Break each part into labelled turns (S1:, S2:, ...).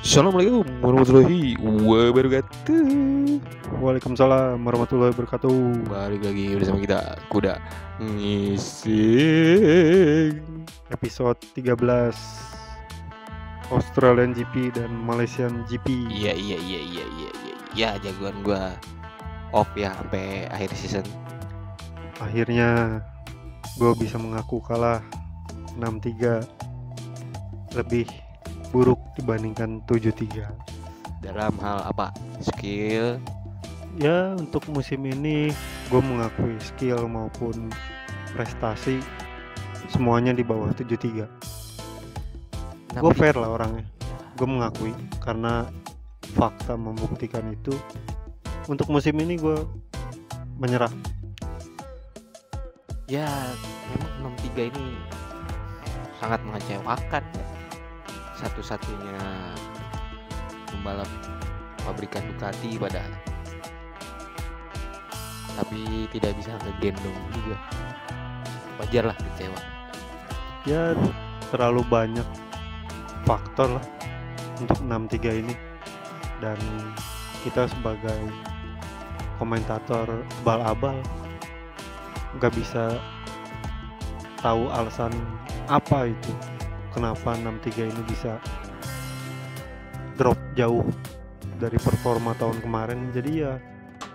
S1: Assalamualaikum warahmatullahi wabarakatuh.
S2: Waalaikumsalam warahmatullahi wabarakatuh.
S1: Balik lagi bersama kita Kuda Ngising.
S2: Episode 13 Australian GP dan Malaysian GP.
S1: Iya. Ya jagoan gua off ya sampai akhir season.
S2: Akhirnya gue bisa mengaku kalah 6-3, lebih buruk dibandingkan 7-3.
S1: Dalam hal apa? Skill.
S2: Ya, untuk musim ini gue mengakui skill maupun prestasi semuanya di bawah 7-3. Gue fair lah orangnya, gue mengakui karena fakta membuktikan itu. Untuk musim ini gue menyerah.
S1: Ya memang 6-3 ini sangat mengecewakan ya. Satu-satunya pembalap pabrikan Ducati tapi tidak bisa ngegendong juga. Wajar lah kecewa.
S2: Ya terlalu banyak faktor lah untuk 6-3 ini, dan kita sebagai komentator abal-abal nggak bisa tahu alasan apa itu kenapa 6-3 ini bisa drop jauh dari performa tahun kemarin. Jadi ya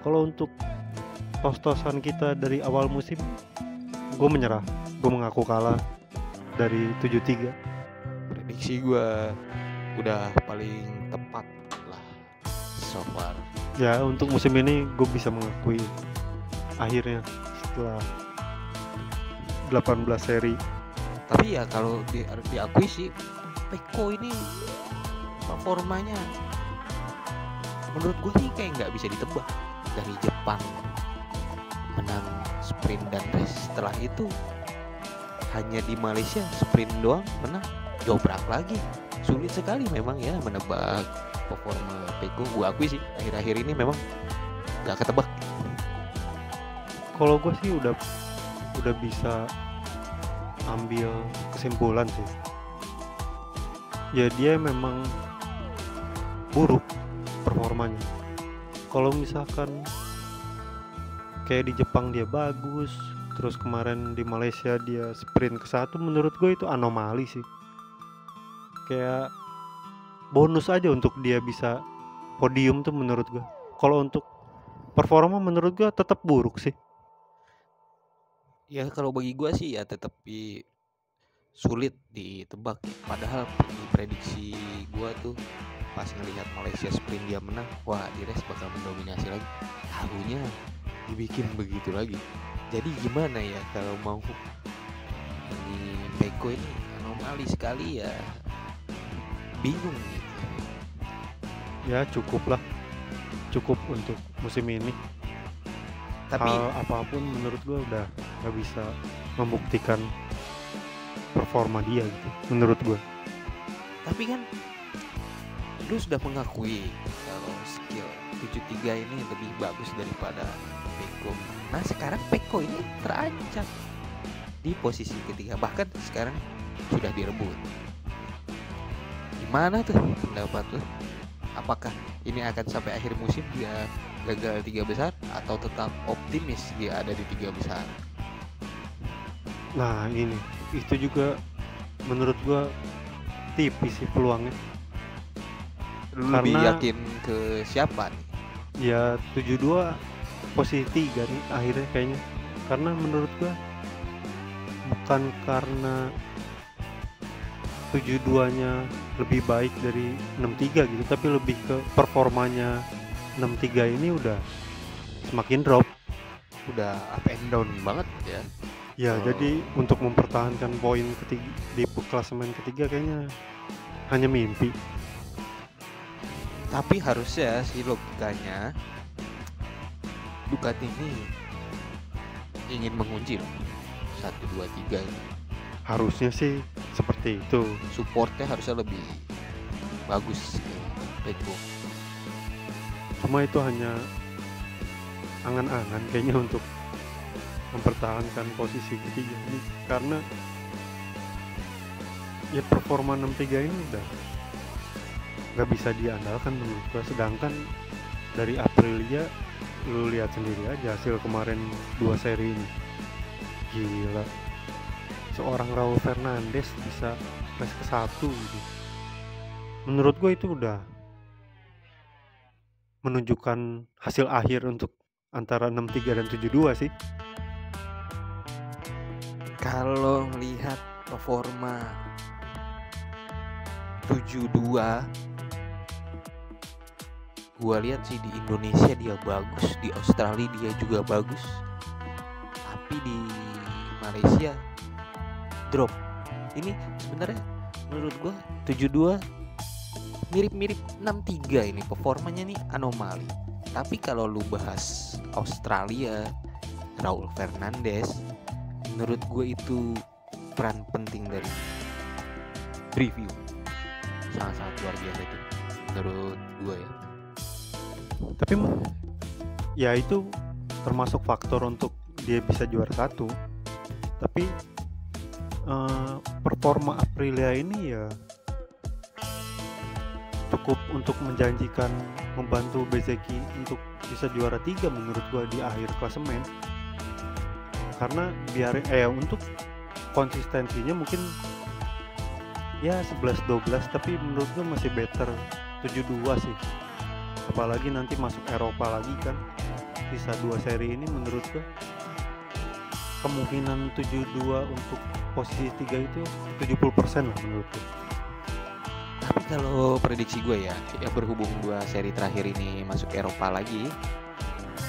S2: kalau untuk tos-tosan kita dari awal musim, gue menyerah, gue mengaku kalah dari 7-3.
S1: Prediksi gue udah paling tepat lah so far.
S2: Ya untuk musim ini gue bisa mengakui akhirnya setelah 18 seri.
S1: Tapi ya kalau diakui sih Pecco ini performanya menurut gue sih kayak nggak bisa ditebak. Dari Jepang menang sprint dan race, setelah itu hanya di Malaysia sprint doang menang, jobrak lagi. Sulit sekali memang ya menebak performa Pecco. Gue akui sih akhir-akhir ini memang nggak ketebak.
S2: Kalau gue sih udah bisa ambil kesimpulan sih. Ya dia memang buruk performanya. Kalau misalkan kayak di Jepang dia bagus, terus kemarin di Malaysia dia sprint ke-1, menurut gue itu anomali sih. Kayak bonus aja untuk dia bisa podium tuh menurut gue. Kalau untuk performa menurut gue tetap buruk sih.
S1: Ya kalau bagi gue sih ya tetap sulit ditebak. Padahal di prediksi gue tuh pas ngelihat Malaysia sprint dia menang, wah di race bakal mendominasi lagi. Tahunya dibikin begitu lagi. Jadi gimana ya kalau mau ini Pecco ini anomali sekali ya, bingung gitu.
S2: Ya cukup untuk musim ini.
S1: Tapi
S2: hal apapun menurut gue udah gak bisa membuktikan performa dia gitu menurut gue.
S1: Tapi kan lu sudah mengakui kalau skill 73 ini lebih bagus daripada Pecco. Nah sekarang Pecco ini terancam di posisi ketiga, bahkan sekarang sudah direbut. Gimana tuh pendapat lu? Apakah ini akan sampai akhir musim dia gagal 3 besar atau tetap optimis dia ada di 3 besar?
S2: Nah ini itu juga menurut gue tipis sih peluangnya.
S1: Lu lebih
S2: Karena
S1: yakin ke siapa nih?
S2: ya 72 posisi 3 nih akhirnya kayaknya. Karena menurut gue bukan karena 72-nya lebih baik dari 63 gitu, tapi lebih ke performanya 63 ini udah semakin drop.
S1: Udah up and down banget ya.
S2: Ya jadi untuk mempertahankan poin ketiga di klasemen ketiga kayaknya hanya mimpi.
S1: Tapi harusnya sih logikanya Ducati ini ingin mengunci 1, 2, 3 ini.
S2: Harusnya sih seperti itu.
S1: Supportnya harusnya lebih bagus ke Pecco.
S2: Cuma itu hanya angan-angan kayaknya untuk mempertahankan posisi ketiga ini, karena ya performa 63 ini udah nggak bisa diandalkan menurut gua. Sedangkan dari Aprilia lu lihat sendiri aja hasil kemarin 2 seri ini, gila, seorang Raul Fernandez bisa race ke 1 gitu. Menurut gue itu udah menunjukkan hasil akhir untuk antara 63 dan 72 sih.
S1: Kalau melihat performa 72, gua lihat sih di Indonesia dia bagus, di Australia dia juga bagus, tapi di Malaysia drop. Ini sebenarnya menurut gua 72 mirip-mirip 63 ini performanya nih anomali. Tapi kalau lu bahas Australia, Raul Fernandez, menurut gue itu peran penting dari review, sangat-sangat luar biasa itu menurut gue ya.
S2: Tapi ya itu termasuk faktor untuk dia bisa juara 1. Tapi performa Aprilia ini ya cukup untuk menjanjikan membantu Bezzecchi untuk bisa juara 3 menurut gua di akhir klasemen. Karena untuk konsistensinya mungkin ya 11-12, tapi menurut gua masih better 72 sih. Apalagi nanti masuk Eropa lagi kan. Sisa 2 seri ini menurut gua kemungkinan 72 untuk posisi 3 itu 70% lah menurut gua.
S1: Tapi kalau prediksi gue ya berhubung 2 seri terakhir ini masuk Eropa lagi,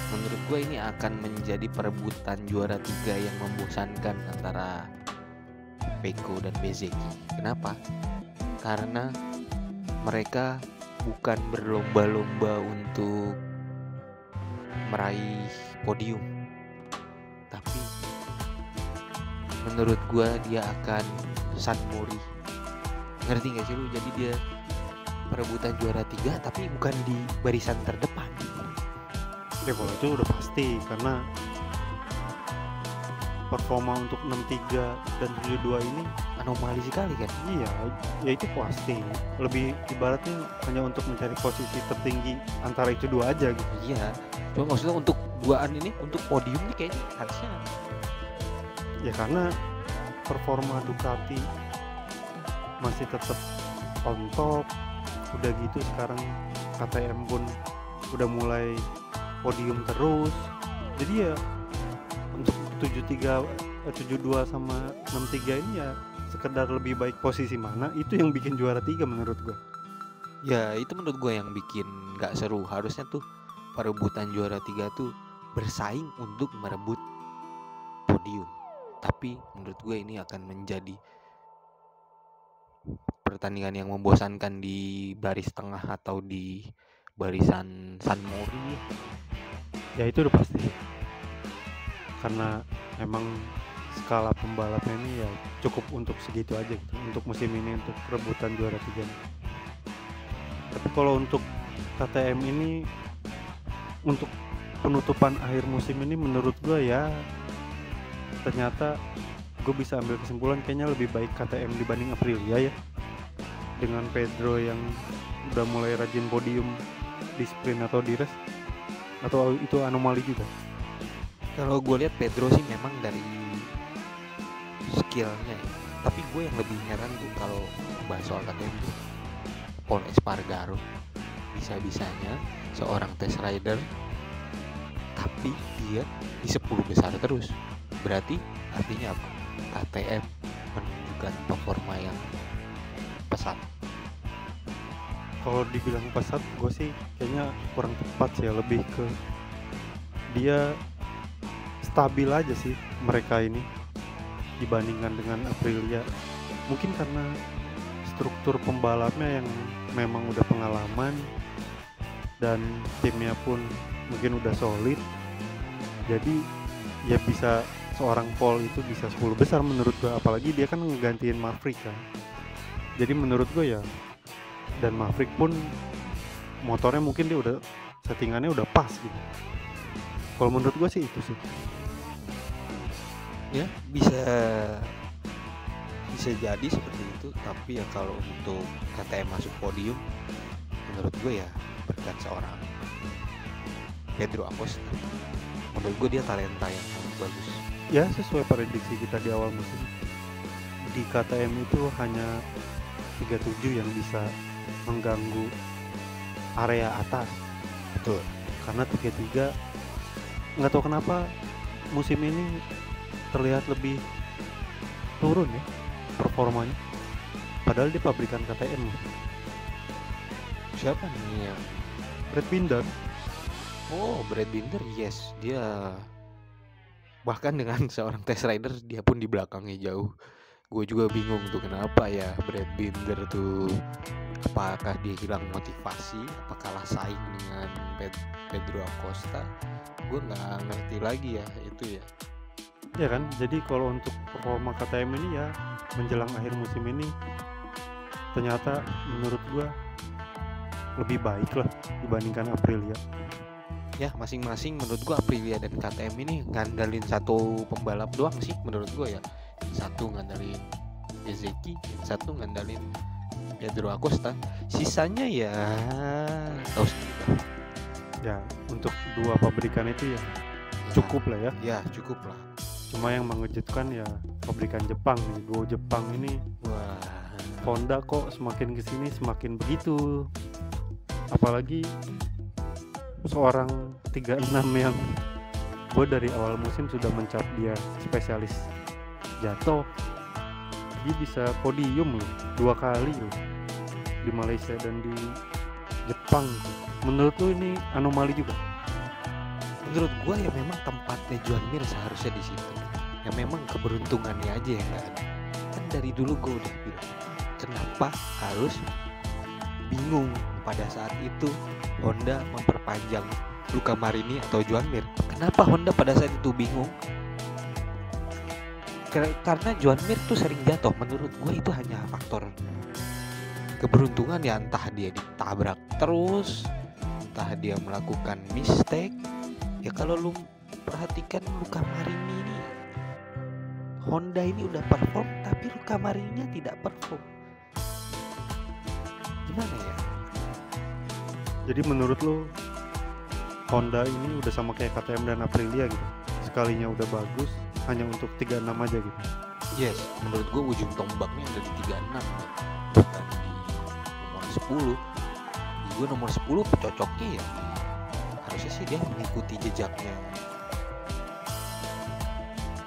S1: menurut gue ini akan menjadi perebutan juara 3 yang membosankan antara Pecco dan Bezzecchi. Kenapa? Karena mereka bukan berlomba-lomba untuk meraih podium, tapi menurut gue dia akan San Mori. Ngerti gak sih lu? Jadi dia perebutan juara 3 tapi bukan di barisan terdepan.
S2: Ya kalau itu udah pasti, karena performa untuk 63 dan 72 ini
S1: Anomali sekali kan.
S2: iya, ya itu pasti. Lebih ibaratnya hanya untuk mencari posisi tertinggi antara itu dua aja gitu.
S1: Iya, cuma maksudnya untuk duaan ini, untuk podium nih kayaknya harusnya.
S2: Ya karena performa Ducati masih tetap on top. Udah gitu sekarang KTM pun udah mulai podium terus. Jadi ya untuk 72 sama 63 ini ya sekedar lebih baik posisi mana, itu yang bikin juara 3 menurut gua.
S1: Ya itu menurut gue yang bikin gak seru. Harusnya tuh perebutan juara 3 tuh bersaing untuk merebut podium. Tapi menurut gue ini akan menjadi pertandingan yang membosankan di baris tengah atau di barisan San Mori.
S2: Ya itu udah pasti. Karena emang skala pembalapnya ini ya cukup untuk segitu aja gitu, untuk musim ini, untuk rebutan juara 3. Tapi kalau untuk KTM ini, untuk penutupan akhir musim ini menurut gue ya ternyata gue bisa ambil kesimpulan kayaknya lebih baik KTM dibanding Aprilia ya. Dengan Pedro yang udah mulai rajin podium di sprint atau di race, atau itu anomali juga?
S1: Kalau gue lihat Pedro sih memang dari skillnya ya. Tapi gue yang lebih heran tuh kalau bahas soal KTM tuh Paul Espargaro, bisa-bisanya seorang test rider tapi dia di 10 besar terus. Berarti artinya apa? KTM menunjukkan performa yang pesat.
S2: Kalau dibilang pesat, gue sih kayaknya kurang tepat sih ya. Lebih ke dia stabil aja sih mereka ini dibandingkan dengan Aprilia. Mungkin karena struktur pembalapnya yang memang udah pengalaman dan timnya pun mungkin udah solid, jadi ya bisa seorang Paul itu bisa 10 besar menurut gue. Apalagi dia kan ngegantiin Maverick kan. Jadi menurut gue ya, dan Maverick pun motornya mungkin dia udah settingannya udah pas gitu. Kalau menurut gue sih itu sih.
S1: Ya bisa jadi seperti itu. Tapi ya kalau untuk KTM masuk podium menurut gue ya berkat seorang Pedro Acosta. Menurut gue dia talenta yang sangat bagus.
S2: Ya sesuai prediksi kita di awal musim, di KTM itu hanya 37 yang bisa mengganggu area atas.
S1: Betul.
S2: Karena 33 nggak tahu kenapa musim ini terlihat lebih turun ya performanya. Padahal di pabrikan KTM.
S1: Siapa nih ya?
S2: Brad Binder.
S1: Oh, Brad Binder, yes, dia bahkan dengan seorang test rider dia pun di belakangnya jauh. Gue juga bingung tuh kenapa ya Brad Binder tuh, apakah dia hilang motivasi, apa kalah saing dengan Pedro Acosta, gue nggak ngerti lagi ya itu ya.
S2: Ya kan, jadi kalau untuk performa KTM ini ya menjelang akhir musim ini ternyata menurut gua lebih baik lah dibandingkan Aprilia.
S1: Ya masing-masing menurut gue Aprilia dan KTM ini ngandalin satu pembalap doang sih menurut gue ya. Satu ngandalin Bezzecchi, satu ngandalin Pedro Acosta. Sisanya ya tahu sendiri.
S2: Ya untuk dua pabrikan itu ya cukup lah ya.
S1: Ya cukup lah.
S2: Cuma yang mengejutkan ya pabrikan Jepang nih, duo Jepang ini.
S1: Wah,
S2: Honda kok semakin kesini semakin begitu. Apalagi seorang 36 yang gue dari awal musim sudah mencap dia spesialis jatuh. Dia bisa podium loh 2 kali loh di Malaysia dan di Jepang. Menurut lu ini anomali juga?
S1: menurut gue ya memang tempatnya Joan Mir seharusnya di situ. Ya memang keberuntungannya aja yang nggak ada. Kan dari dulu gue udah bilang kenapa harus bingung pada saat itu Honda memperpanjang Luca Marini atau Joan Mir. Kenapa Honda pada saat itu bingung? Karena Joan Mir tuh sering jatuh. Menurut gue itu hanya faktor keberuntungan ya, entah dia ditabrak terus, entah dia melakukan mistake. Ya kalau lu perhatikan Luca Marini ini, Honda ini udah perform tapi Luca Marini tidak perform. Gimana ya?
S2: Jadi menurut lu Honda ini udah sama kayak KTM dan Aprilia gitu, sekalinya udah bagus hanya untuk 36 aja gitu?
S1: Yes, menurut gue ujung tombaknya ada di 36 ya. Bukan di nomor 10. Di gue nomor 10 cocoknya ya harusnya sih dia mengikuti jejaknya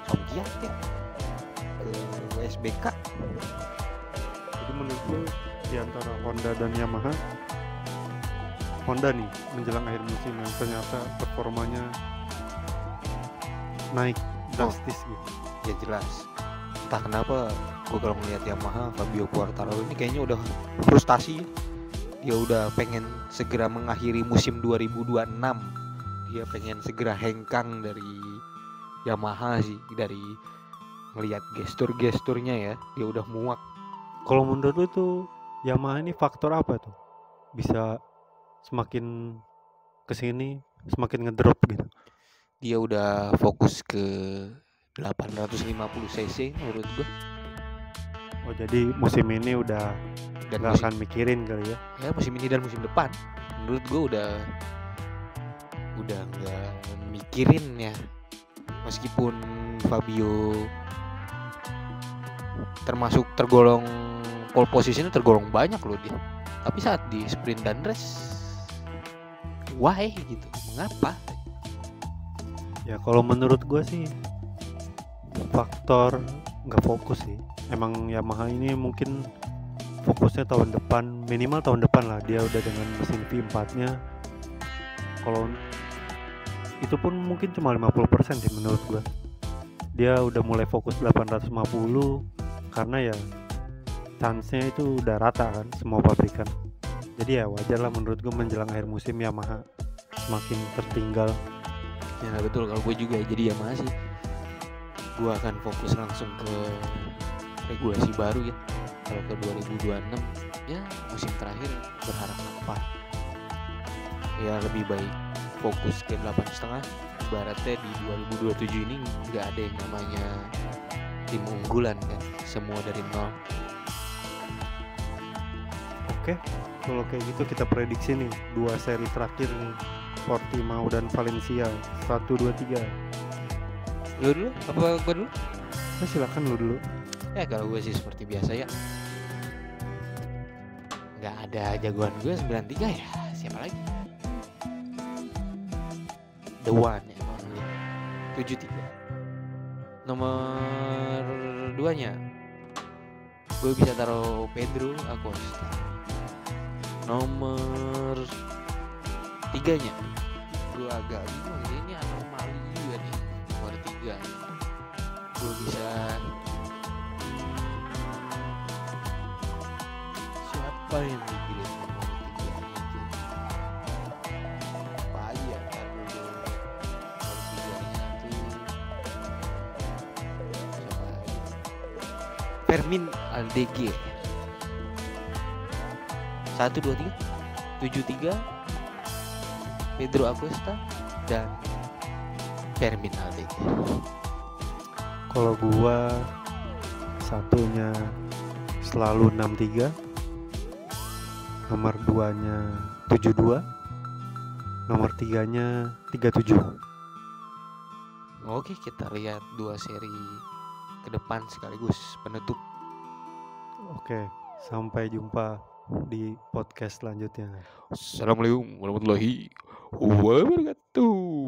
S1: Songkiat ya ke WSBK.
S2: Jadi menurut lu di antara Honda dan Yamaha, Honda nih menjelang akhir musim yang ternyata performanya naik drastis gitu.
S1: Ya jelas, entah kenapa gue kalau ngeliat Yamaha, Fabio Quartararo ini kayaknya udah frustasi. Dia udah pengen segera mengakhiri musim 2026. Dia pengen segera hengkang dari Yamaha sih, dari ngelihat gestur-gesturnya ya. Dia udah muak.
S2: Kalau menurut lu tuh Yamaha ini faktor apa tuh bisa semakin kesini semakin ngedrop gitu?
S1: Dia udah fokus ke 850 cc menurut gue.
S2: Oh jadi musim ini udah
S1: Dan
S2: nggak akan mikirin kali ya?
S1: Ya musim ini dan musim depan menurut gue udah nggak mikirin ya. Meskipun Fabio termasuk tergolong pole position tergolong banyak loh dia, tapi saat di sprint dan race why gitu, mengapa?
S2: Ya kalau menurut gue sih faktor nggak fokus sih. Emang Yamaha ini mungkin fokusnya tahun depan, minimal tahun depan lah dia udah dengan mesin V4 nya. Kalau itu pun mungkin cuma 50% sih menurut gue. Dia udah mulai fokus 850 karena ya chance-nya itu udah rata kan semua pabrikan. Jadi ya wajar lah menurut gue menjelang akhir musim Yamaha semakin tertinggal.
S1: Ya betul, kalau gue juga jadi Yamaha sih gue akan fokus langsung ke regulasi baru ya. Kalau ke 2026 ya musim terakhir berharap apa ya, lebih baik fokus ke 8,5. Ibaratnya di 2027 ini nggak ada yang namanya tim unggulan kan, semua dari nol.
S2: Oke, Kalau kayak gitu kita prediksi nih 2 seri terakhir nih, Portimao dan Valencia 1, 2, 3.
S1: Lu dulu apa gua dulu?
S2: Nah, silakan lu dulu.
S1: Kalau gue sih seperti biasa ya, nggak ada jagoan gue 93 ya. Siapa lagi? The One ya, 73. Nomor 2-nya gue bisa taruh Pedro Acosta. Nomor 3-nya gue agak bingung sih, ini anomali juga nih. Nomor 3 gue bisa siapa yang dipilih nomor 3 itu? Apa aja ya? Ntar dulu. Nomor 3-nya tuh siapa lagi? Fermin Aldeguer. 1, 2, 3 73 Pedro Acosta dan Fermin Aldeguer.
S2: Kalau gua satunya selalu 63, nomor 2-nya 72, nomor 3-nya 37.
S1: Oke, kita lihat 2 seri ke depan sekaligus penutup.
S2: Oke, sampai jumpa di podcast selanjutnya.
S1: Assalamualaikum warahmatullahi wabarakatuh.